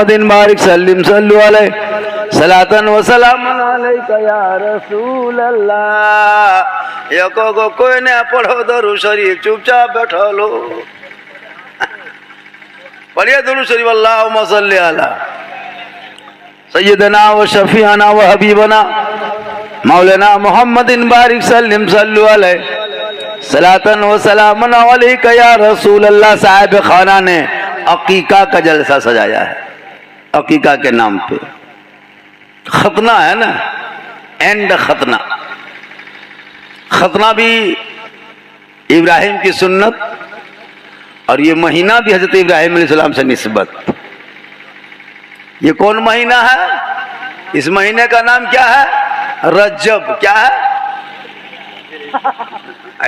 दिन बारिक सल्लिम सल्लु अलैहि सलातन व सलामन अलैका या रसूल अल्लाह। एको को कोई ने पढ़ो दरूद शरीफ, चुपचाप बैठो लो। पढ़िए दरूद शरीफ, अल्लाहुम्मा सल्ली अला सय्यदना व शफीअना व हबीबना मौलाना मोहम्मदिन बारिक सल्लिम सल्लु अलैहि सलातन व सलामन अलैका या रसूल अल्लाह। साहिब खाना ने अकीका का जलसा सजाया है, अकीका के नाम पे। खतना है ना, एंड खतना। खतना भी इब्राहिम की सुन्नत और ये महीना भी हजरत इब्राहिम अलैहिस्सलाम से निस्बत। ये कौन महीना है? इस महीने का नाम क्या है? रजब। क्या है?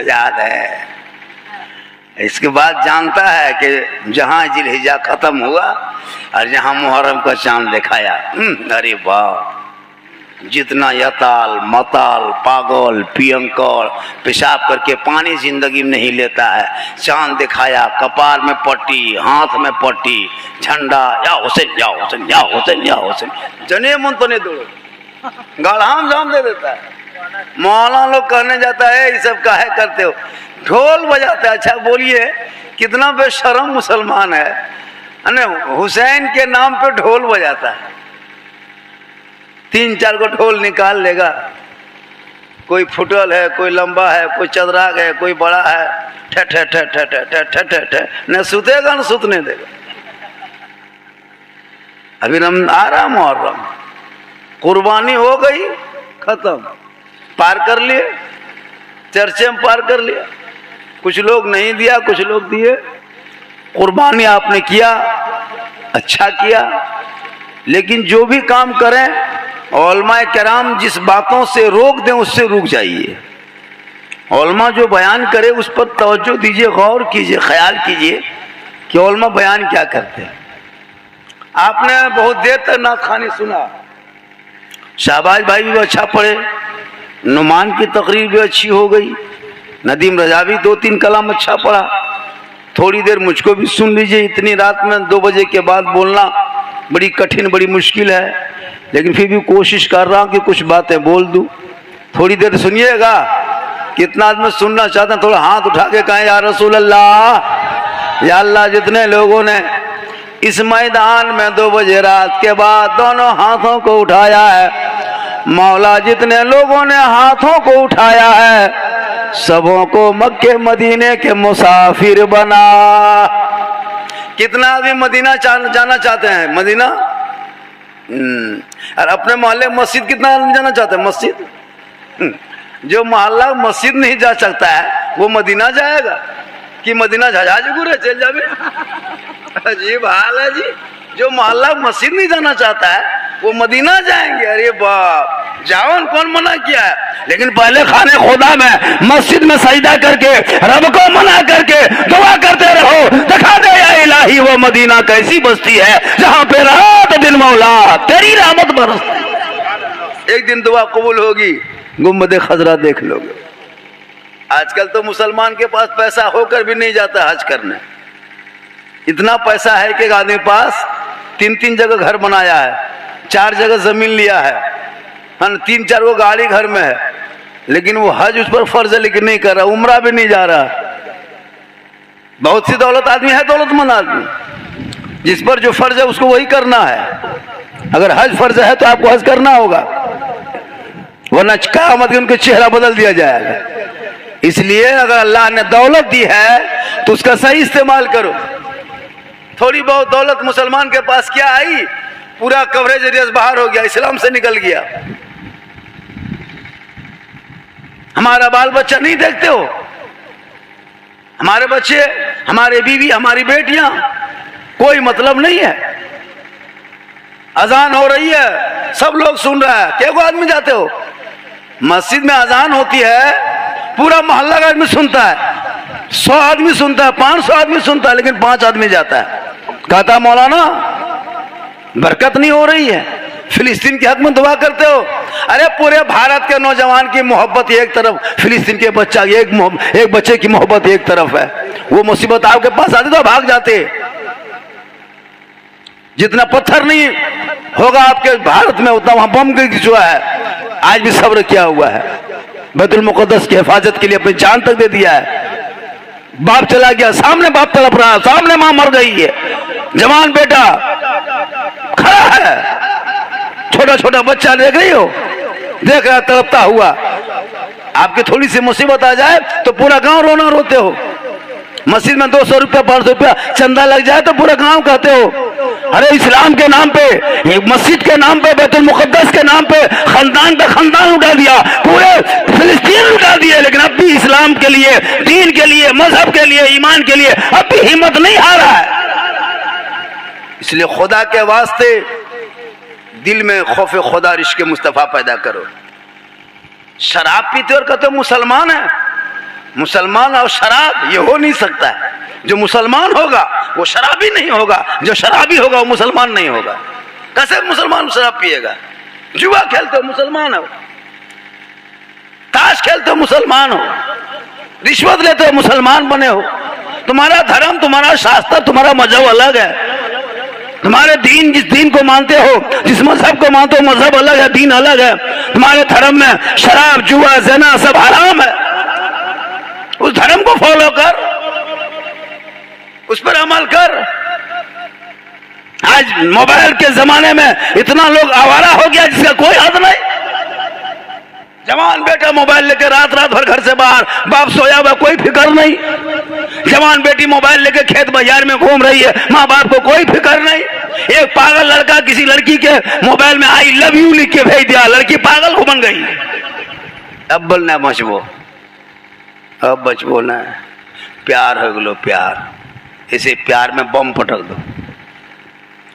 याद है। इसके बाद जानता है कि जहां जिलहिजा खत्म हुआ और जहां मुहर्रम का चांद दिखाया, अरे वाह, जितना यताल मताल पागल पियंकर पेशाब करके पानी जिंदगी में नहीं लेता है, चांद दिखाया, कपार में पट्टी, हाथ में पट्टी, झंडा, या हुसैन या हुसैन या हुसैन या हुसैन, जने मन तो नहीं दो गाढ़ाम जाम दे देता है। मौलाना लोग कहने जाता है ये सब काहे करते हो, ढोल बजाता है। अच्छा बोलिए कितना बेशरम मुसलमान है, हुसैन के नाम पे ढोल बजाता है। 3-4 को ढोल निकाल लेगा, कोई फुटल है, कोई लंबा है, कोई चदराग है, कोई बड़ा है, ठे ठे ठे ठे ठे ठे ठे ठे ठे, न सुतेगा न सुतने देगा। अभी रम आ रहा मुहर्रम, कुर्बानी हो गई, खत्म, पार कर लिए, चर्चे में पार कर लिया। कुछ लोग नहीं दिया, कुछ लोग दिए। कुर्बानी आपने किया, अच्छा किया, लेकिन जो भी काम करें उलमाए किराम जिस बातों से रोक दें उससे रुक जाइए। उलमा जो बयान करे उस पर तवज्जो दीजिए, गौर कीजिए, ख्याल कीजिए कि उलमा बयान क्या करते हैं। आपने बहुत देर तक नाख़वानी सुना, शाहबाज भाई भी अच्छा पढ़े, नुमान की तकरीर भी अच्छी हो गई, नदीम रजा भी 2-3 कलाम अच्छा पढ़ा। थोड़ी देर मुझको भी सुन लीजिए। इतनी रात में 2 बजे के बाद बोलना बड़ी कठिन, बड़ी मुश्किल है, लेकिन फिर भी कोशिश कर रहा हूँ कि कुछ बातें बोल दूँ। थोड़ी देर सुनिएगा। कितना आदमी सुनना चाहते हैं थोड़ा हाथ उठा के कहें या रसूल अल्लाह। या अल्लाह, जितने लोगों ने इस मैदान में 2 बजे रात के बाद दोनों हाथों को उठाया है, मौला जितने लोगों ने हाथों को उठाया है सबों को मक्के मदीने के मुसाफिर बना। कितना आदमी मदीना जाना चाहते हैं? मदीना। और अपने मोहल्ले मस्जिद कितना जाना चाहते हैं? मस्जिद। जो मोहल्ला मस्जिद नहीं जा सकता है वो मदीना जाएगा कि मदीना जहाज गुरे चल जावे? अजीब हाल है जी। जो मोहल्ला मस्जिद नहीं जाना चाहता है वो मदीना जाएंगे। अरे बाप, जाओ, कौन मना किया है? लेकिन पहले खाने खुदा में मस्जिद में सजदा करके रब को मना करके दुआ करते रहो, दिखा दे या इलाही वो मदीना कैसी बस्ती है जहां पे रात दिन मौला तेरी रहमत बरसती। एक दिन दुआ कबूल होगी, गुम्बद खजरा देख लोगे। आजकल तो मुसलमान के पास पैसा होकर भी नहीं जाता हज करने। इतना पैसा है कि एक आदमी पास 3-3 जगह घर बनाया है, 4 जगह जमीन लिया है, 3-4 वो गाड़ी घर में है, लेकिन वो हज उस पर फर्ज है लेकिन नहीं कर रहा, उम्रा भी नहीं जा रहा। बहुत सी दौलत आदमी है, दौलतमंद आदमी, जिस पर जो फर्ज है उसको वही करना है। अगर हज फर्ज है तो आपको हज करना होगा, वरना क़यामत उनके चेहरा बदल दिया जाएगा। इसलिए अगर अल्लाह ने दौलत दी है तो उसका सही इस्तेमाल करो। थोड़ी बहुत दौलत मुसलमान के पास क्या आई, पूरा कवरेज एरिया बाहर हो गया, इस्लाम से निकल गया। हमारा बाल बच्चा नहीं देखते हो? हमारे बच्चे, हमारे बीवी, हमारी बेटियां, कोई मतलब नहीं है। अजान हो रही है, सब लोग सुन रहा है, क्या को आदमी जाते हो? मस्जिद में अजान होती है, पूरा मोहल्ला का आदमी सुनता है, 100 आदमी सुनता है, 500 आदमी सुनता है, लेकिन 5 आदमी जाता है। कहता मौलाना बरकत नहीं हो रही है, फिलिस्तीन के हक में दुआ करते हो। अरे पूरे भारत के नौजवान की मोहब्बत एक तरफ, फिलिस्तीन के बच्चा एक बच्चे की मोहब्बत एक तरफ है। वो मुसीबत आपके पास आती तो भाग जाते। जितना पत्थर नहीं होगा आपके भारत में उतना वहां बम गिर चुका है। आज भी सब्र किया हुआ है, बैतुल मुकद्दस की हिफाजत के लिए अपनी जान तक दे दिया है। बाप चला गया, सामने बाप तड़प रहा है, सामने मां मर गई है, जवान बेटा खड़ा है, छोटा छोटा बच्चा देख रही हो, देख रहा तड़पता हुआ। आपकी थोड़ी सी मुसीबत आ जाए तो पूरा गांव रोना रोते हो। मस्जिद में 200 रुपया 500 रुपया चंदा लग जाए तो पूरा गांव कहते हो अरे इस्लाम के नाम पे, मस्जिद के नाम पे, बैतुल मुकद्दस के नाम पे खानदान पे खानदान उठा दिया, पूरे फिलिस्तीन उठा दिए। लेकिन अब भी इस्लाम के लिए, दीन के लिए, मजहब के लिए, ईमान के लिए अब भी हिम्मत नहीं हारा है। इसलिए खुदा के वास्ते दिल में खौफ खुदा इश्क़ मुस्तफ़ा पैदा करो। शराब पीते और कहते मुसलमान है, मुसलमान और शराब ये हो नहीं सकता है। जो मुसलमान होगा वो शराबी नहीं होगा, जो शराबी होगा वो मुसलमान नहीं होगा। कैसे मुसलमान शराब पिएगा? जुआ खेलते हो मुसलमान हो, ताश खेलते हो मुसलमान हो, रिश्वत लेते हो मुसलमान बने हो। तुम्हारा धर्म, तुम्हारा शास्त्र, तुम्हारा मजहब अलग है। तुम्हारे दीन, जिस दीन को मानते हो, जिस मजहब को मानते हो, मजहब अलग है, दीन अलग है। तुम्हारे धर्म में शराब, जुआ, ज़िना सब हराम है। उस धर्म को फॉलो कर, उस पर अमल कर। आज मोबाइल के जमाने में इतना लोग आवारा हो गया जिसका कोई हद नहीं। जवान बेटा मोबाइल लेके रात रात भर घर से बाहर, बाप सोया हुआ, कोई फिक्र नहीं। जवान बेटी मोबाइल लेके खेत बाजार में घूम रही है, माँ बाप को कोई फिक्र नहीं। एक पागल लड़का किसी लड़की के मोबाइल में आई लव यू लिख के भेज दिया, लड़की पागल हो बन गई। अब बोलना बचबो, अब बचबो ना, प्यार हो गलो प्यार, इसे प्यार में बम पटक दो।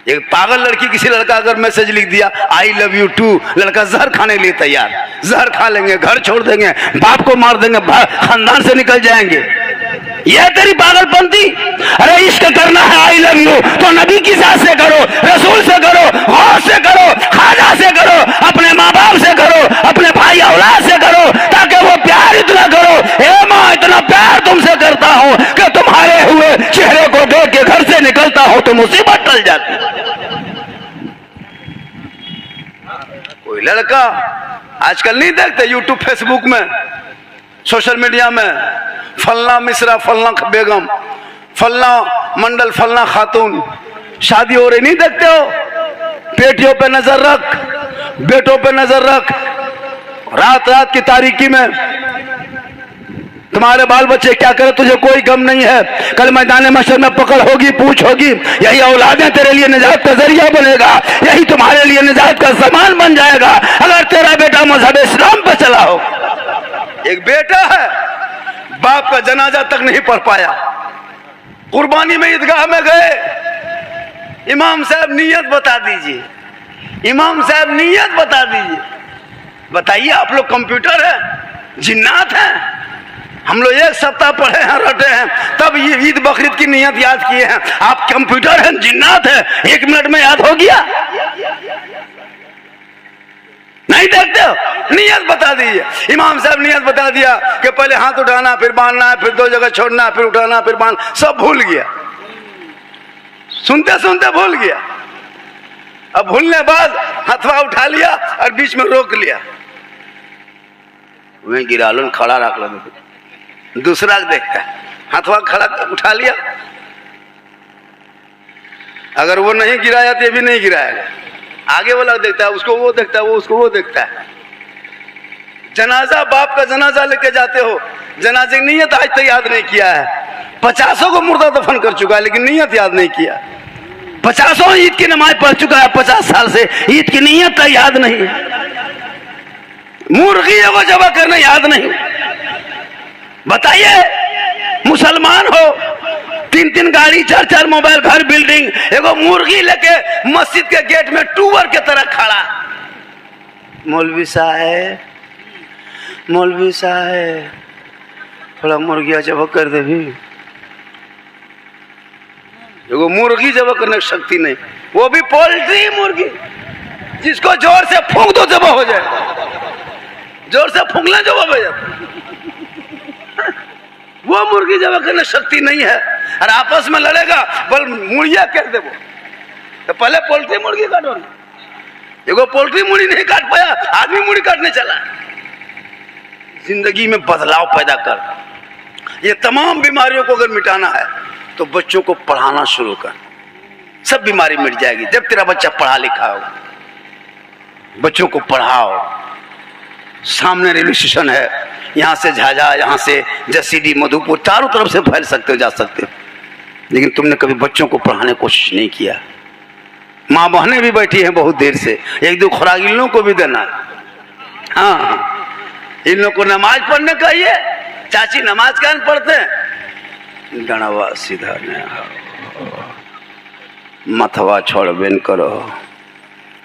एक पागल लड़की किसी लड़का अगर मैसेज लिख दिया आई लव यू टू, लड़का जहर खाने के लिए तैयार, जहर खा लेंगे, घर छोड़ देंगे, बाप को मार देंगे, खानदान से निकल जाएंगे। यह तेरी पागलपंथी। अरे इश्क करना है आई लव यू तो नबी की जात से करो, रसूल से करो, गौर से करो, खाजा से करो, अपने माँ बाप से करो, अपने भाई औलाद से करो, ताकि वो प्यार इतना करो, हे माँ इतना प्यार तुमसे करता हूँ कि तुम्हारे हुए चेहरे को देख के घर से निकलता हो तो मुसीबत टल जाती। कोई लड़का आजकल नहीं देखते यूट्यूब फेसबुक में, सोशल मीडिया में, फलना मिश्रा, फलना बेगम, फलना मंडल, फलना खातून शादी हो रही, नहीं देखते हो? बेटियों पे नजर रख, बेटों पे नजर रख। रात रात की तारीकी में तुम्हारे बाल बच्चे क्या करे तुझे कोई गम नहीं है। कल मैदान महशर में पकड़ होगी, पूछ होगी, यही औलादें तेरे लिए निजात का जरिया बनेगा, यही तुम्हारे लिए निजात का सामान बन जाएगा अगर तेरा बेटा मजहब इस्लाम पे चला हो। एक बेटा है, बाप का जनाजा तक नहीं पढ़ पाया, कुर्बानी में ईदगाह में गए, इमाम साहब नियत बता दीजिए, इमाम साहब नियत बता दीजिए। बताइए, आप लोग कंप्यूटर है, जिन्नात हैं? हम लोग एक सप्ताह पढ़े हैं, रटे हैं, तब ये ईद बकरीद की नियत याद किए हैं। आप कंप्यूटर हैं, जिन्नात है, 1 मिनट में याद हो गया? नहीं देखते हो? नियत बता दीजिए। इमाम साहब नियत बता दिया कि पहले हाथ उठाना, फिर बांधना है, फिर 2 जगह छोड़ना, फिर उठाना, फिर बांध, सब भूल गया, सुनते सुनते भूल गया। अब भूलने बाद हथवा उठा लिया और बीच में रोक लिया, वहीं गिरा लो, खड़ा रख लो, दूसरा देखता है, हथवा खड़ा उठा लिया, अगर वो नहीं गिराया तो ये भी नहीं गिराएगा, आगे वाला देखता है, उसको वो देखता है, वो उसको वो देखता है। जनाजा, बाप का जनाजा लेके जाते हो, जनाजे की नियत आज तक याद नहीं किया है। 50 को मुर्दा दफन कर चुका है लेकिन नियत याद नहीं किया। 50 ईद की नमाज पढ़ चुका है 50 साल से, ईद की नियत तक याद नहीं। मुर्गी को जबा करना याद नहीं। बताइए, मुसलमान हो, 3-3 गाड़ी, 4-4 मोबाइल, घर, बिल्डिंग, एगो मुर्गी लेके मस्जिद के गेट में टूवर के तरह खड़ा। मौलवी साहब, मौलवी साहब, थोड़ा मुर्गिया जब कर दे भी। एगो मुर्गी जब करने की शक्ति नहीं, वो भी पोल्ट्री मुर्गी, जिसको जोर से फूंक दो जब हो जाए, जोर से फूंकना जब हो जाए, वो मुर्गी जब करने शक्ति नहीं है। और आपस में लड़ेगा, बल मुड़िया कह दे, वो तो पहले पोल्ट्री मुर्गी काटो ना, देखो पोल्ट्री मुर्गी नहीं काट पाया, आदमी मुर्गी काटने चला। जिंदगी में बदलाव पैदा कर। ये तमाम बीमारियों को अगर मिटाना है तो बच्चों को पढ़ाना शुरू कर, सब बीमारी मिट जाएगी। जब तेरा बच्चा पढ़ा लिखा हो, बच्चों को पढ़ाओ। सामने रेलवे स्टेशन है, यहाँ से झाझा, यहाँ से जसीडी, मधुपुर, चारों तरफ से फैल सकते हो, जा सकते हो, लेकिन तुमने कभी बच्चों को पढ़ाने की कोशिश नहीं किया। माँ बहनें भी बैठी हैं बहुत देर से, एक दो खुराक इन लोगों को भी देना। हाँ, इन लोगों को नमाज पढ़ने कहिए। चाची नमाज क्या पढ़ते हैं? डणवा सीधा मथवा छोड़ बेन करो।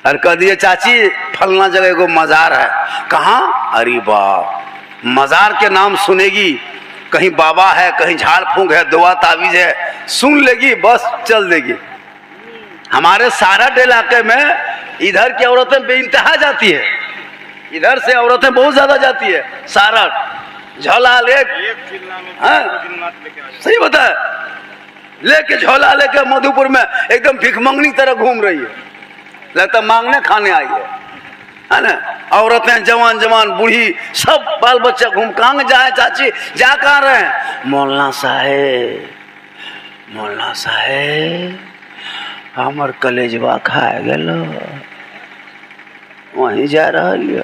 और कह दिए चाची फलना जगह को मजार है। कहाँ? अरे बाप, मजार के नाम सुनेगी, कहीं बाबा है, कहीं झाड़ फूंक है, दुआ तावीज है, सुन लेगी, बस चल देगी। हमारे सारठ इलाके में इधर की औरतें बेइंतहा जाती है, इधर से औरतें बहुत ज्यादा जाती है। सारठ झोला ले, सही बता, लेके झोला लेके मधुपुर में एकदम भिखमंगनी तरह घूम रही है, लगता मांगने खाने आई है ना। औरतें जवान जवान बूढ़ी सब बाल बच्चा घूम। कहाँ जाए चाची? जा कहाँ रहे? मौलाना साहेब, मौलाना साहेब हमर कलेजवा खाए गेलो, वहीं जा रहा लियो,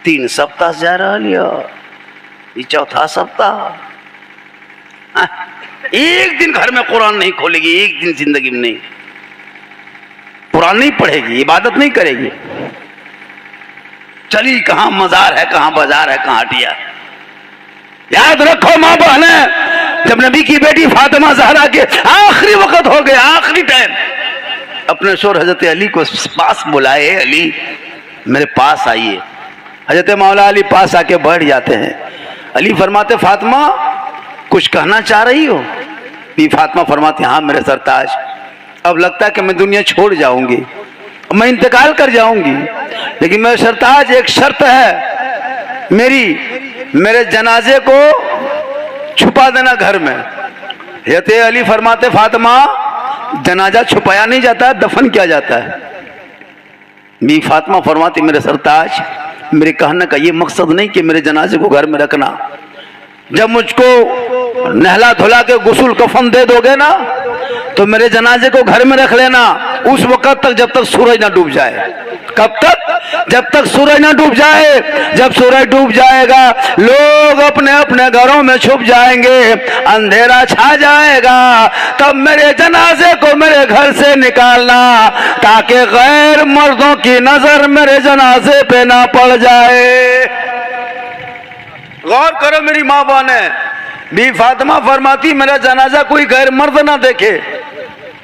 3 सप्ताह जा रहा लियो, ये 4था सप्ताह। एक दिन घर में कुरान नहीं खोलेगी, एक दिन जिंदगी में नहीं, कुरान नहीं पढ़ेगी, इबादत नहीं करेगी। चली कहाँ मजार है, कहाँ बाजार है, कहाँ हटिया। याद रखो माँ बहने, जब नबी की बेटी फातिमा ज़हरा के आखिरी वक्त हो गया, आखिरी टाइम, अपने शोर हजरत अली को पास बुलाए, अली मेरे पास आइए। हजरत मौला अली पास आके बैठ जाते हैं। अली फरमाते फातिमा कुछ कहना चाह रही हो? भी फातिमा फरमाती हाँ मेरे सरताज, अब लगता है कि मैं दुनिया छोड़ जाऊंगी, मैं इंतकाल कर जाऊंगी, लेकिन मेरे सरताज एक शर्त है मेरी, मेरे जनाजे को छुपा देना घर में। हज़रत अली फरमाते फातिमा जनाजा छुपाया नहीं जाता, दफन किया जाता है। भी फातिमा फरमाती मेरे सरताज, मेरे कहने का ये मकसद नहीं कि मेरे जनाजे को घर में रखना, जब मुझको नहला धुला के गुस्ल कफन दे दोगे ना तो मेरे जनाजे को घर में रख लेना, उस वक्त तक जब तक सूरज ना डूब जाए। कब तक? जब तक सूरज ना डूब जाए। जब सूरज डूब जाएगा लोग अपने अपने घरों में छुप जाएंगे, अंधेरा छा जाएगा, तब मेरे जनाजे को मेरे घर से निकालना ताकि गैर मर्दों की नजर मेरे जनाजे पे ना पड़ जाए। गौर करो मेरी माँ बहने, भी फातिमा फरमाती मेरा जनाजा कोई गैर मर्द ना देखे।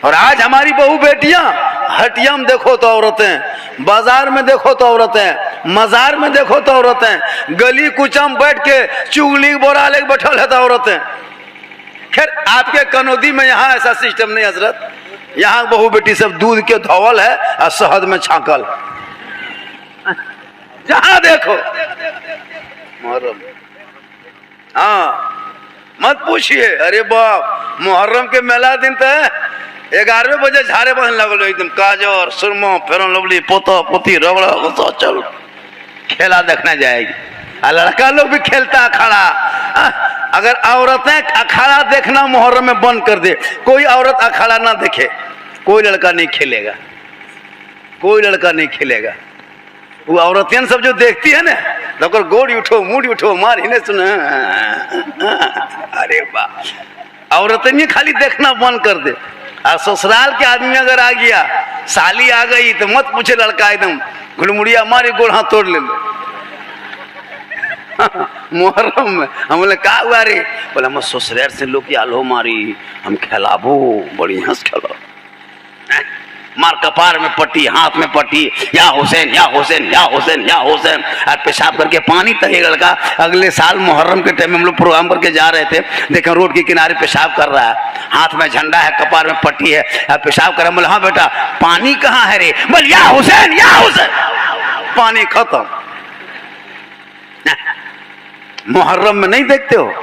और आज हमारी बहू बेटियां हटिया में देखो तो औरतें, बाजार में देखो तो औरतें, मजार में देखो तो औरतें, गली कुचा में बैठ के चुगली बोरा लेके बैठल है तो औरतें। खैर आपके कनौदी में यहाँ ऐसा सिस्टम नहीं हजरत, यहाँ बहू बेटी सब दूध के धोवल है और शहद में छाकल, जहां देखो मुहर्रम। हाँ मत पूछिए, अरे बाप मुहर्रम के मेला दिन तो 11 बजे झाड़े बहन लगल, एकदम काजर सुरमा फेरन लवली पोता पोती रबड़ा गुस्सा, चलो खेला देखने जाएगी। और लड़का लोग भी खेलता अखाड़ा। अगर औरतें अखाड़ा देखना मुहर्रम में बंद कर दे, कोई औरत अखाड़ा ना देखे, कोई लड़का नहीं खेलेगा, कोई लड़का नहीं खेलेगा। वो औरतें सब जो देखती है ना, तो गोड़ उठो मूड उठो मार ही नहीं सुना। अरे वाह, औरतें नहीं खाली देखना बंद कर दे। और ससुराल के आदमी अगर आ गया, साली आ गई तो मत पूछे, लड़का एकदम घुड़मुड़िया मारी गोड़ हाथ तोड़ ले लो। मुहर्रम में हम बोले का हुआ रे? बोले हम ससुराल से लोग आलो मारी, हम खेलाबो बड़ी हंस खेलो, मार कपार में पट्टी, हाथ में पट्टी, या हुसैन या हुसैन या हुसैन या हुसैन। और पेशाब करके पानी तक एक लड़का अगले साल मुहर्रम के टाइम में हम लोग प्रोग्राम करके जा रहे थे, देखें रोड के किनारे पेशाब कर रहा है, हाथ में झंडा है, कपार में पट्टी है, पेशाब कर रहा है। बोले हाँ बेटा पानी कहाँ है रे? बोले या हुसैन या हुसैन। पानी खत्म। मुहर्रम में नहीं देखते हो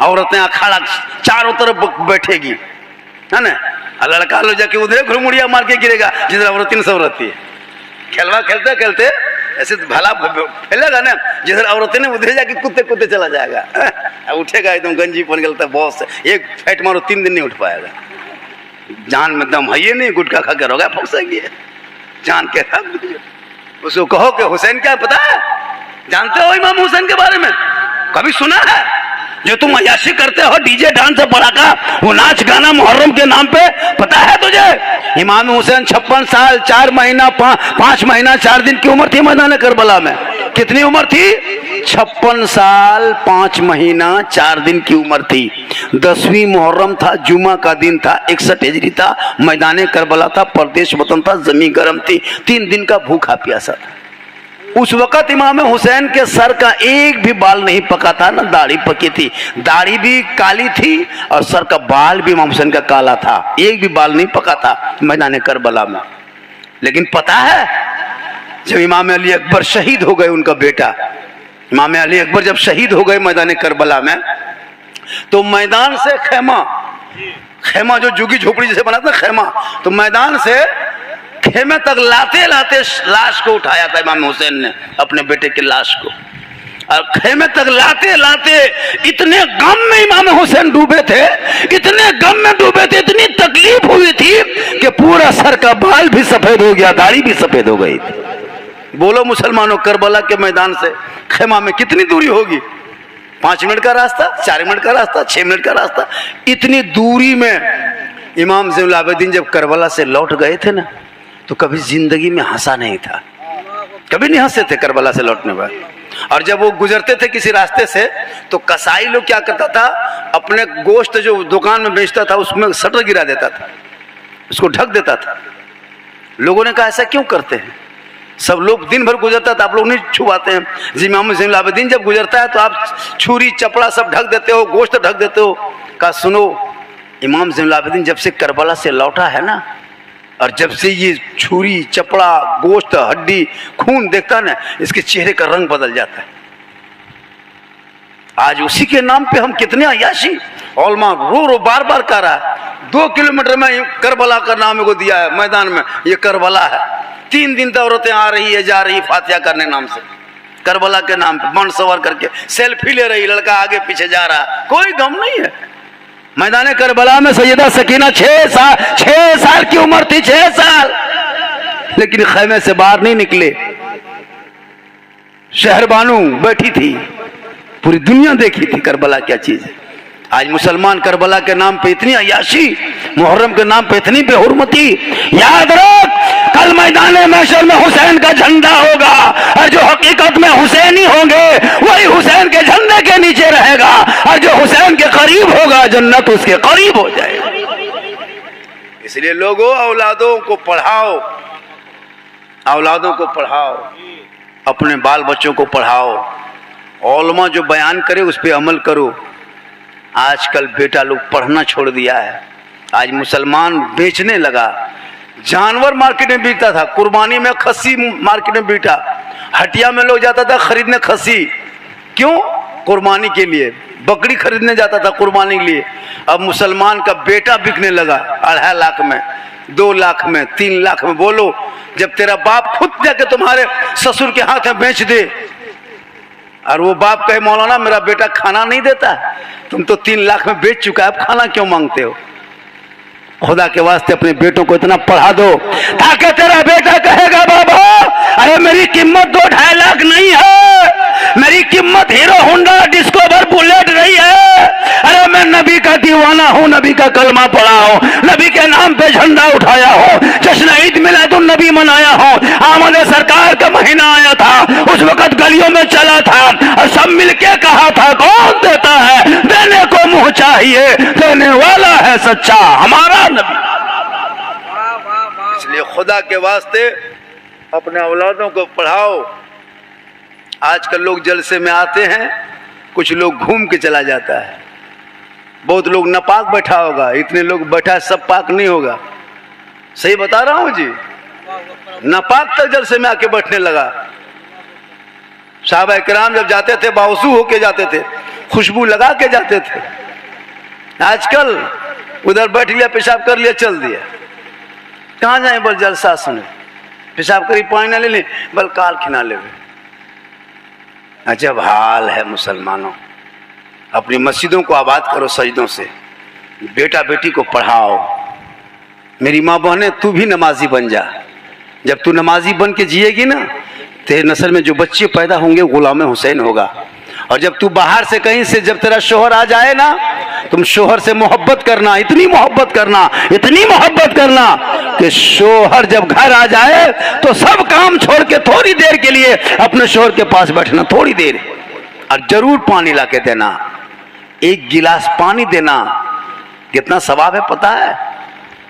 औरतें अखाड़ा चारों तरफ बैठेगी, है ना, और लड़का लो जाके उधर घुरमुड़िया मार के गिरेगा जिधर औरतें सब रहती है। खेलवा खेलते खेलते ऐसे भला फैलेगा ना, जिधर औरतें ने उधर जाके कुत्ते कुत्ते चला जाएगा। उठेगा एकदम गंजी बन गया बॉस, एक फैट मारो 3 दिन नहीं उठ पाएगा। जान में दम है ये नहीं, गुटखा खा के रोगा फंसेगी जान के। उसको कहो कि हुसैन क्या पता है, जानते हो इमाम हुसैन के बारे में, कभी सुना है? जो तुम अयाशी करते हो डीजे डांस पड़ाका, वो नाच गाना मुहर्रम के नाम पे, पता है तुझे? इमाम हुसैन 56 साल 4 महीना 5 महीना 4 दिन की उम्र थी मैदान करबला में। कितनी उम्र थी? 56 साल 5 महीना 4 दिन की उम्र थी। 10वीं मुहर्रम था, जुमा का दिन था, 61 हिजरी था, मैदान करबला था, प्रदेश वतन था, जमीन गर्म थी, 3 दिन का भूखा प्यासा था। उस वक्त इमाम हुसैन के सर का एक भी बाल नहीं पका था, ना दाढ़ी पकी थी। दाढ़ी भी काली थी और सर का बाल भी इमाम हुसैन का काला था, एक भी बाल नहीं पका था मैदान करबला में। लेकिन पता है, जब इमाम अली अकबर शहीद हो गए, उनका बेटा इमाम अली अकबर जब शहीद हो गए मैदान करबला में, तो मैदान से खेमा जो झुग्गी झोपड़ी जैसे बना था खेमा, तो मैदान से खेमे तक लाते लाते लाश को उठाया था इमाम हुसैन ने, अपने बेटे की लाश को। और खेमे तक लाते लाते इतने गम में इमाम हुसैन डूबे थे, इतने गम में डूबे थे, इतनी तकलीफ हुई थी कि पूरा सर का बाल भी सफेद हो गया, दाढ़ी भी सफेद हो गई थी। बोलो मुसलमानों, करबला के मैदान से खेमा में कितनी दूरी होगी? 5 मिनट का रास्ता, 4 मिनट का रास्ता, 6 मिनट का रास्ता। इतनी दूरी में इमाम ज़ैनुल आबिदीन जब करबला से लौट गए थे ना, तो कभी जिंदगी में हंसा नहीं था, कभी नहीं हंसे थे करबला से लौटने बाद। और जब वो गुजरते थे किसी रास्ते से, तो कसाई लोग क्या करता था, अपने गोश्त जो दुकान में बेचता था उसमें शटर गिरा देता था, उसको ढक देता था। लोगों ने कहा ऐसा क्यों करते हैं? सब लोग दिन भर गुजरता था, आप लोग नहीं छुपाते हैं? जी इमाम ज़ैनुल आबिदीन जब गुजरता है तो आप छुरी चपड़ा सब ढक देते हो, गोश्त ढक देते हो। कहा सुनो, इमाम ज़ैनुल आबिदीन जब से करबला से लौटा है ना, और जब से ये छुरी चपड़ा गोश्त हड्डी खून देखता है ना, इसके चेहरे का रंग बदल जाता है। आज उसी के नाम पे हम कितने अयाशी औलमा रो रो बार बार कर रहा है। 2 किलोमीटर में करबला का नाम को दिया है मैदान में, ये करबला है। 3 दिन तक औरतें आ रही है जा रही फातिहा करने नाम से, करबला के नाम पे बंड सवार करके सेल्फी ले रही, लड़का आगे पीछे जा रहा, कोई गम नहीं है। मैदान करबला में सैयदा सकीना 6 साल की उम्र थी, 6 साल, लेकिन खैमे से बाहर नहीं निकले। शहरबानू बैठी थी, पूरी दुनिया देखी थी करबला क्या चीज है। आज मुसलमान करबला के नाम पे इतनी अयाशी, मुहर्रम के नाम पे इतनी बेहुरमती। याद रख, कल मैदान महशर में हुसैन का झंडा होगा, और जो हकीकत में हुसैनी होंगे वही हुसैन के झंडे के नीचे रहेगा, और जो हुसैन के करीब होगा जन्नत उसके करीब हो जाएगी। इसलिए लोगों, औलादों को पढ़ाओ, औलादों को पढ़ाओ, अपने बाल बच्चों को पढ़ाओ। औलमा जो बयान करे उस पर अमल करो। आजकल बेटा लोग पढ़ना छोड़ दिया है। आज मुसलमान बेचने लगा, जानवर मार्केट में बिकता था, कुर्बानी में खस्सी मार्केट में बिका, हटिया में लोग जाता था खरीदने खस्सी, क्यों? कुर्बानी के लिए। बकरी खरीदने जाता था कुर्बानी के लिए। अब मुसलमान का बेटा बिकने लगा 2.5 लाख में, 2 लाख में, 3 लाख में। बोलो, जब तेरा बाप खुद जाके तुम्हारे ससुर के हाथ में बेच दे, और वो बाप कहे मौलाना मेरा बेटा खाना नहीं देता, तुम तो 3 लाख में बेच चुका है, अब खाना क्यों मांगते हो? खुदा के वास्ते अपने बेटों को इतना पढ़ा दो ताकि तेरा बेटा कहेगा बाबा अरे मेरी कीमत 2-2.5 लाख नहीं है, मेरी कीमत हीरो होंडा डिस्कवर बुलेट नहीं है। अरे मैं नबी का दीवाना हूँ, नबी का कलमा पढ़ा हूँ, नबी के नाम पे झंडा उठाया हूँ, जश्न ईद मिलादुन नबी मनाया हूँ। आमद सरकार का महीना आया था, उस वक्त गलियों में चला था और सब मिलके कहा था कौन देता है, देने को मुंह चाहिए, देने वाला है सच्चा हमारा नबी। इसलिए खुदा के वास्ते अपने औलादों को पढ़ाओ। आजकल लोग जलसे में आते हैं, कुछ लोग घूम के चला जाता है, बहुत लोग नापाक बैठा होगा, इतने लोग बैठा सब पाक नहीं होगा। सही बता रहा हूं जी, नापाक तक जलसे में आके बैठने लगा। साहबा किराम जब जाते थे बावजू होके जाते थे, खुशबू लगा के जाते थे। आजकल उधर बैठ लिया, पेशाब कर लिया, चल दिया। कहाँ जाए बल जलसा सुने, पेशाब करी पानी ना ले ले, बल काल खिना ले। अजब हाल है मुसलमानों। अपनी मस्जिदों को आबाद करो सजदों से, बेटा बेटी को पढ़ाओ। मेरी माँ बहने, तू भी नमाजी बन जा। जब तू नमाजी बन के जिएगी ना, तेरे नस्ल में जो बच्चे पैदा होंगे गुलाम हुसैन होगा। और जब तू बाहर से कहीं से जब तेरा शोहर आ जाए ना, तुम शोहर से मोहब्बत करना, इतनी मोहब्बत करना, इतनी मोहब्बत करना कि शोहर जब घर आ जाए तो सब काम छोड़ के थोड़ी देर के लिए अपने शोहर के पास बैठना, थोड़ी देर, और जरूर पानी ला के देना। एक गिलास पानी देना कितना सवाब है पता है।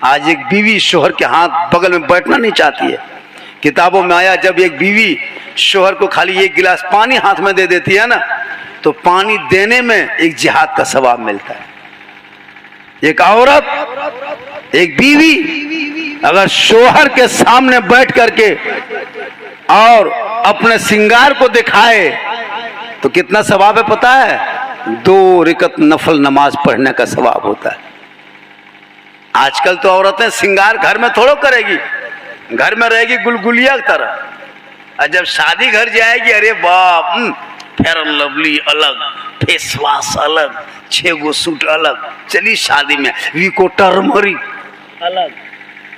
आज एक बीवी शोहर के हाथ बगल में बैठना नहीं चाहती है। किताबों में आया, जब एक बीवी शोहर को खाली एक गिलास पानी हाथ में दे देती है ना, तो पानी देने में एक जिहाद का सवाब मिलता है। एक औरत, एक बीवी अगर शोहर के सामने बैठ करके और अपने श्रृंगार को दिखाए तो कितना सवाब है पता है। 2 रकअत नफल नमाज पढ़ने का सवाब होता है। आजकल तो औरतें श्रृंगार घर में थोड़ा करेगी, घर में रहेगी गुलगुलिया की तरह, और जब शादी घर जाएगी, अरे बाप, फेयर एंड लवली अलग, फेस वॉश अलग, 6 गो सूट अलग, चली शादी में वीको टर्मरिक अलग।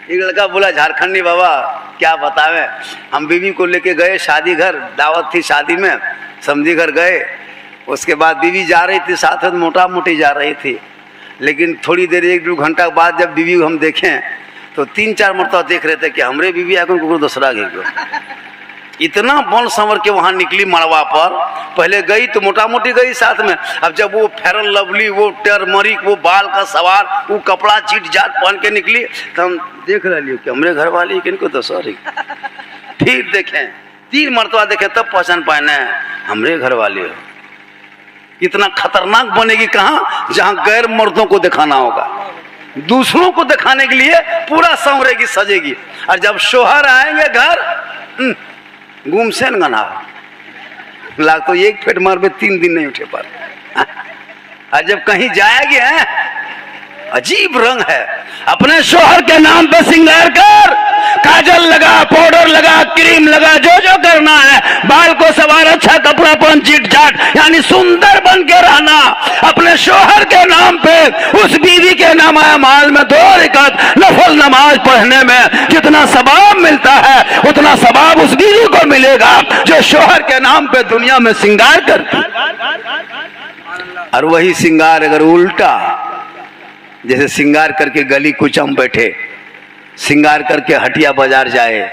एक लड़का बोला, झारखंडी बाबा क्या बतावे, हम बीवी को लेके गए शादी घर, दावत थी शादी में, समझी घर गए। उसके बाद बीवी जा रही थी साथ में, मोटा मोटी जा रही थी, लेकिन थोड़ी देर 1-2 घंटा बाद जब बीवी को हम देखें तो 3-4 मरतबा देख रहे थे कि हमरे बीवी आकर को दूसरा घे गयो। इतना बन संवर के वहां निकली मड़वा पर। पहले गई तो मोटा मोटी गई साथ में, अब जब वो फेयर एंड लवली, वो टर्मरिक, वो बाल का सवार, वो कपड़ा चीट जाट पहन के निकली, तो हम देख रहे कि हमरे घर वाली किनको तो सॉरी। फिर देखें, 3 मरतबा देखें तब पहचान पाए हमरे घर वाली हो। इतना खतरनाक बनेगी कहाँ, जहां गैर मर्दों को दिखाना होगा, दूसरों को दिखाने के लिए पूरा संवरेगी, सजेगी। और जब शोहर आएंगे घर, गुमसेन गना लाग तो 1 फेट मार में 3 दिन नहीं उठे पर। और जब कहीं जाएगी, अजीब रंग है। अपने शोहर के नाम पे श्रृंगार कर, काजल लगा, पाउडर लगा, क्रीम लगा, जो जो करना है, बाल को सवार, अच्छा कपड़ा पहन, चीट चाट, यानी सुंदर बन के रहना। अपने शोहर के नाम पे उस बीवी के नाम माल में 2 रकअत नफल नमाज पढ़ने में जितना सवाब मिलता है, उतना सवाब उस बीवी को मिलेगा जो शोहर के नाम पे दुनिया में श्रृंगार करती। और वही श्रृंगार अगर उल्टा, जैसे श्रृंगार करके गली कुचम बैठे, श्रृंगार करके हटिया बाजार जाए,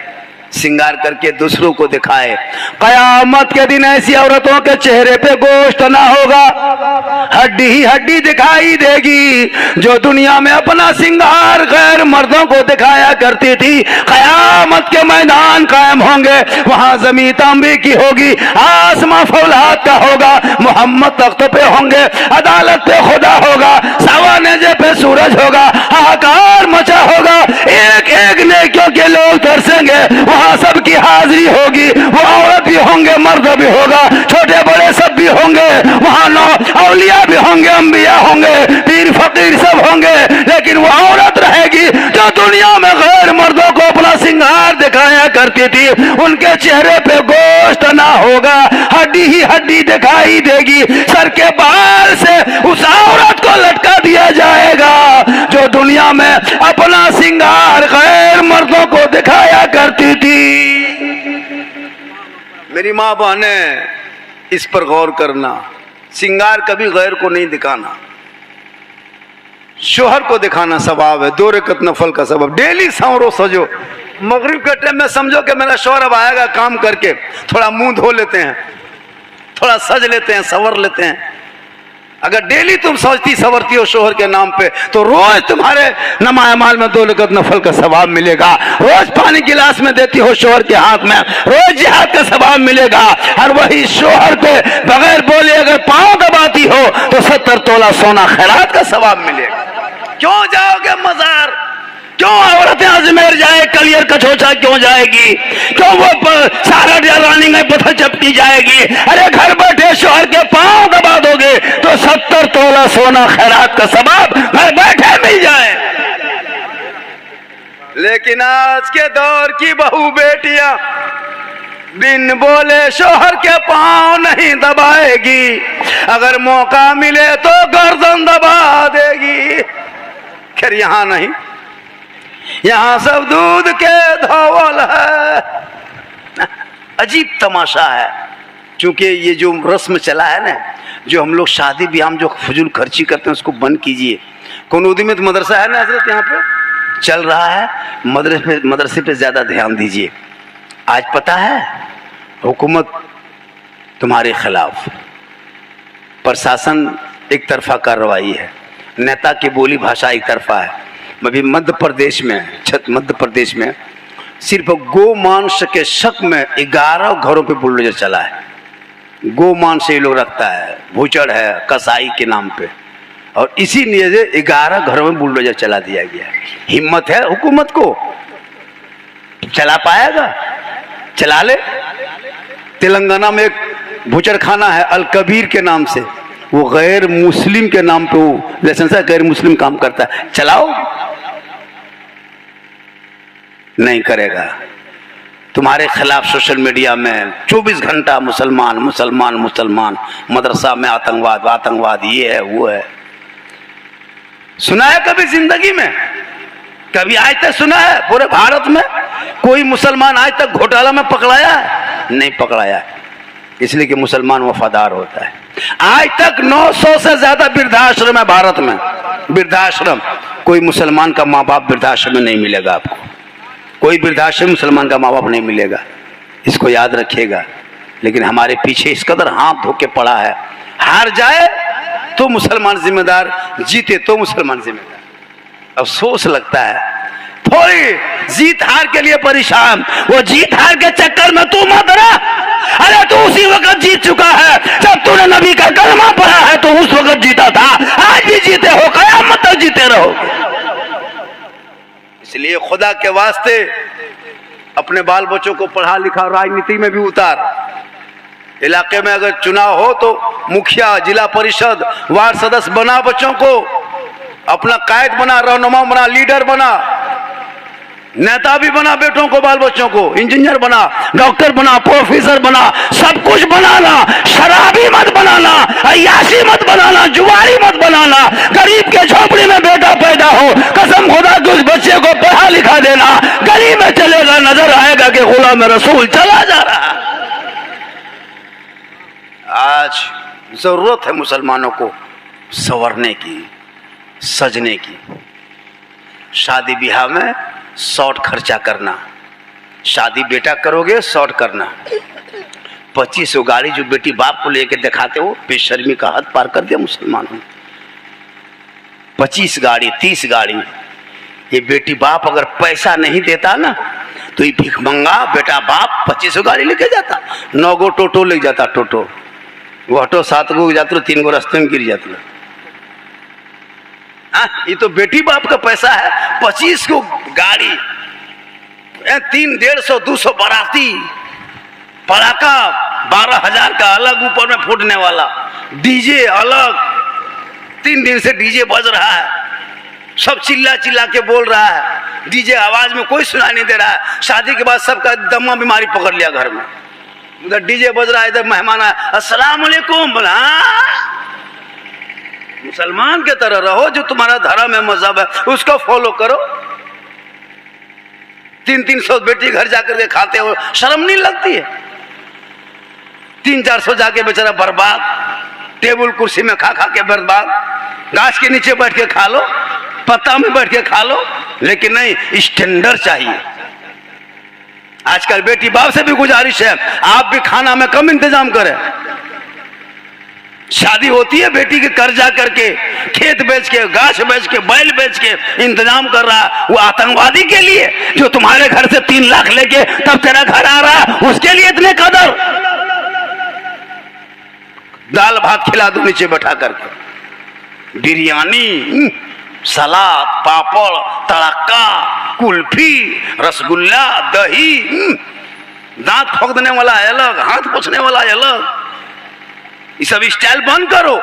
श्रृंगार करके दूसरों को दिखाए, कयामत के दिन ऐसी औरतों के चेहरे पे गोश्त ना होगा, हड्डी ही हड्डी दिखाई देगी। जो दुनिया में अपना श्रृंगार गैर मर्दों को दिखाया करती थी, कयामत के मैदान कायम होंगे, वहां जमीन तांबे की होगी, आसमां फौलाद का होगा, मोहम्मद तख्त पे होंगे, अदालत पे खुदा होगा, सवा नेजे पे सूरज होगा, हाहाकार मचा होगा, एक एक नेकियों के लोग तरसेंगे, वहां सबकी हाजिरी होगी। वो औरत भी होंगे, मर्द भी होगा, छोटे बड़े सब भी होंगे, वहां औलिया भी होंगे, अंबिया होंगे, पीर फकीर सब होंगे, लेकिन वो औरत रहेगी जो दुनिया में गैर मर्दों को अपना श्रृंगार दिखाया करती थी। उनके चेहरे पे गोश्त ना होगा, हड्डी ही हड्डी दिखाई देगी। सर के बाल से उस औरत को लटका दिया जाएगा जो दुनिया में अपना श्रृंगार गैर मर्दों को दिखाया करती थी। मेरी माँ बहने, इस पर गौर करना, श्रृंगार कभी गैर को नहीं दिखाना, शोहर को दिखाना सवाब है। 2 रकअत नफल का सवाब। डेली संवरो सजो। मगरिब के टाइम में समझो कि मेरा शोहर अब आएगा काम करके, थोड़ा मुंह धो लेते हैं, थोड़ा सज लेते हैं, संवर लेते हैं। अगर डेली तुम सोचती सवरती हो शोहर के नाम पे, तो रोज तुम्हारे नमाज़ माल में 2 रकअत नफल का सवाब मिलेगा। रोज पानी गिलास में देती हो शोहर के हाथ में, रोज जिहाद का सवाब मिलेगा। और वही शोहर को बगैर बोले अगर पांव दबाती हो तो 70 तोला सोना खैरात का सवाब मिलेगा। क्यों जाओगे मजार? क्यों औरतें अजमेर जाए, कलियर कछोचा क्यों जाएगी? क्यों वो सारा रानी में पत्थर चपकी जाएगी? अरे घर बैठे शोहर के पांव दबा दोगे तो 70 तोला सोना खैरात का सवाब घर बैठे मिल जाए। लेकिन आज के दौर की बहू बेटियां बिन बोले शोहर के पांव नहीं दबाएगी, अगर मौका मिले तो गर्दन दबा देगी। खैर यहां नहीं, यहां सब दूध के धोवल है। अजीब तमाशा है, क्योंकि ये जो रस्म चला है ना, जो हम लोग शादी ब्याह में जो फजूल खर्ची करते हैं उसको बंद कीजिए। कनौदी में तो मदरसा है ना हजरत, यहाँ पे चल रहा है, मदरसे पे ज्यादा ध्यान दीजिए। आज पता है हुकूमत तुम्हारे खिलाफ, प्रशासन एक तरफा कार्रवाई है, नेता की बोली भाषा एक तरफा है। अभी मध्य प्रदेश में सिर्फ गो मांस के शक में 11 घरों पे बुलडोजर चला है। गो मांस ये लोग रखता है, भूचड़ है कसाई के नाम पे, और इसी लिए 11 घरों में बुलडोजर चला दिया गया। हिम्मत है हुकूमत को, चला पाएगा? चला ले। तेलंगाना में एक भूचड़ खाना है अल कबीर के नाम से, वो गैर मुस्लिम के नाम पे वो लाइसेंस है, गैर मुस्लिम काम करता है। चलाओ, नहीं करेगा। तुम्हारे खिलाफ सोशल मीडिया में 24 घंटा मुसलमान मुसलमान मुसलमान, मदरसा में आतंकवाद ये है वो है। सुना है कभी जिंदगी में? कभी आज तक सुना है पूरे भारत में कोई मुसलमान आज तक घोटाला में पकड़ाया है? नहीं पकड़ाया है, इसलिए कि मुसलमान वफादार होता है। आज तक 900 से ज्यादा वृद्धाश्रम है भारत में, वृद्धाश्रम। कोई मुसलमान का माँ बाप वृद्धाश्रम में नहीं मिलेगा आपको, कोई वृद्धाश्रम मुसलमान का माँ बाप नहीं मिलेगा, इसको याद रखिएगा। लेकिन हमारे पीछे इस कदर हाथ धो के पड़ा है, हार जाए तो मुसलमान जिम्मेदार, जीते तो मुसलमान जिम्मेदार। अफसोस लगता है, थोड़ी जीत हार के लिए परेशान, वो जीत हार के चक्कर में तू मत रहा। अरे तू उसी वक्त जीत चुका है जब तूने नबी का कलमा पढ़ा है, तो उस वक्त जीता था, आज भी जीते हो, कयामत तक जीते रहो। इसलिए खुदा के वास्ते अपने बाल बच्चों को पढ़ा लिखा, राजनीति में भी उतार। इलाके में अगर चुनाव हो तो मुखिया, जिला परिषद, वार्ड सदस्य बना, बच्चों को अपना कायद बना, रहनुमा बना, लीडर बना, नेता भी बना, बेटों को बाल बच्चों को इंजीनियर बना, डॉक्टर बना, प्रोफेसर बना, सब कुछ बनाना। शराबी मत बनाना, अय्याशी मत बनाना, जुआरी मत बनाना। गरीब के झोपड़ी में बेटा पैदा हो, कसम खुदा के उस बच्चे को पढ़ा लिखा देना, गली में चलेगा, नजर आएगा कि गुलाम रसूल चला जा रहा है। आज जरूरत है मुसलमानों को संवरने की, सजने की। शादी ब्याह में शॉर्ट खर्चा करना, शादी बेटा करोगे शॉर्ट करना। 2500 गाड़ी जो बेटी बाप को लेके दिखाते हो, बेशर्मी का हद पार कर दिया मुसलमानों ने। 25 गाड़ी 30 गाड़ी, ये बेटी बाप अगर पैसा नहीं देता ना तो ये भिखमंगा बेटा बाप 2500 गाड़ी लेके जाता, 9 गो टोटो ले जाता, टोटो वो ऑटो 7 गो जाते, 3 गो रास्ते में गिर जाते। ये तो बेटी बाप का पैसा है। 25 को गाड़ी, 300, 150, 200 बाराती, पटाखा 12,000 का अलग ऊपर में फूटने वाला, डीजे अलग, 3 दिन से डीजे बज रहा है, सब चिल्ला चिल्ला के बोल रहा है, डीजे आवाज में कोई सुनाई नहीं दे रहा है। शादी के बाद सबका दमा बीमारी पकड़ लिया घर में, उधर डीजे बज रहा है, इधर मेहमान आया, अस्सलाम वालेकुम बोला। मुसलमान के तरह रहो, जो तुम्हारा धर्म है, मजहब है, उसको फॉलो करो। 300 बेटी घर जाकर के खाते हो, शर्म नहीं लगती है? 300-400 जाके बेचारा बर्बाद, टेबल कुर्सी में खा खा के बर्बाद, गाछ के नीचे बैठ के खा लो, पत्ता में बैठ के खा लो, लेकिन नहीं, स्टैंडर्ड चाहिए। आजकल बेटी बाप से भी गुजारिश है, आप भी खाना में कम इंतजाम करें। शादी होती है, बेटी के कर्जा करके, खेत बेच के, गाछ बेच के, बैल बेच के इंतजाम कर रहा है, वो आतंकवादी के लिए जो तुम्हारे घर से 3 लाख लेके तब तेरा घर आ रहा है, उसके लिए इतने कदर। दाल भात खिला दो नीचे बैठा करके, बिरयानी, सलाद, पापड़, तड़का, कुल्फी, रसगुल्ला, दही, दांत ठोकने वाला अलग, हाथ पोछने वाला अलग। ये सब स्टाइल बंद करो।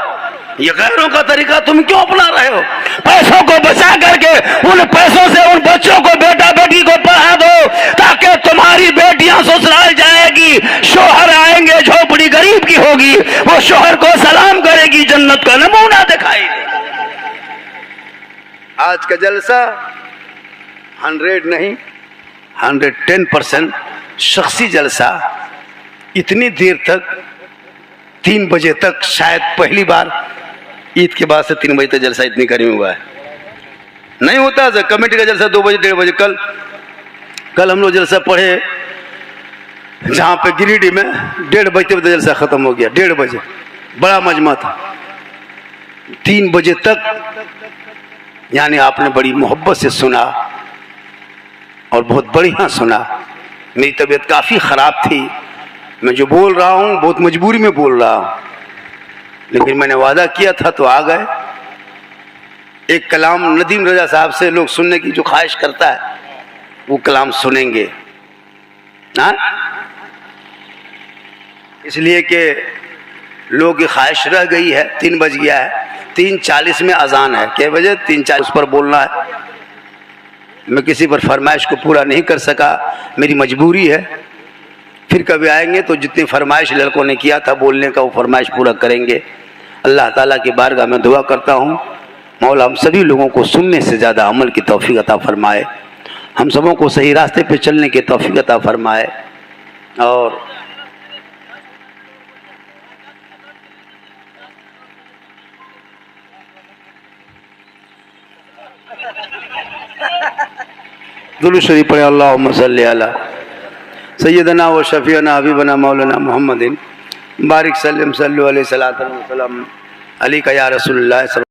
ये गैरों का तरीका तुम क्यों अपना रहे हो? पैसों को बचा करके उन पैसों से उन बच्चों को, बेटा बेटी को पढ़ा दो, ताकि तुम्हारी बेटियां ससुराल जाएगी, शोहर आएंगे, झोपड़ी गरीब की होगी, वो शोहर को सलाम करेगी, जन्नत का नमूना दिखाई दे। आज का जलसा 100 नहीं 110% शख्सी जलसा। इतनी देर तक 3 बजे तक, शायद पहली बार ईद के बाद से 3 बजे तक जलसा इतनी गर्मी हुआ है, नहीं होता सर। कमेटी का जलसा 2 बजे 1:30 बजे। कल हम लोग जलसा पढ़े जहाँ पे गिरिडीह में, 1:30 बजते बजते जलसा खत्म हो गया। 1:30 बजे बड़ा मजमा था, 3 बजे तक। यानी आपने बड़ी मोहब्बत से सुना और बहुत बढ़िया सुना। मेरी तबीयत काफ़ी ख़राब थी, मैं जो बोल रहा हूँ बहुत मजबूरी में बोल रहा हूँ, लेकिन मैंने वादा किया था तो आ गए। एक कलाम नदीम रजा साहब से लोग सुनने की जो ख्वाहिश करता है वो कलाम सुनेंगे, हाँ, इसलिए कि लोगों की ख्वाहिश रह गई है। 3 बज गया है, 3:40 में अजान है। क्या बजे? 3:40 पर बोलना है। मैं किसी पर फरमाइश को पूरा नहीं कर सका, मेरी मजबूरी है। फिर कभी आएंगे तो जितनी फरमाइश लड़कों ने किया था बोलने का, वो फरमाइश पूरा करेंगे। अल्लाह ताला की बारगाह में दुआ करता हूँ, मौला हम सभी लोगों को सुनने से ज़्यादा अमल की तौफीक अता फरमाए, हम सबों को सही रास्ते पे चलने की तौफीक अता फरमाए। और दुरूद शरीफ पढ़े, अल्लाहुम्मा सल्ली अला सैयदना व शफीना हबीबना मौलाना मुहम्मदिन बारिक सल्लम सल्लु अलैहि सलातन व सलाम अलैका या रसूलुल्लाह।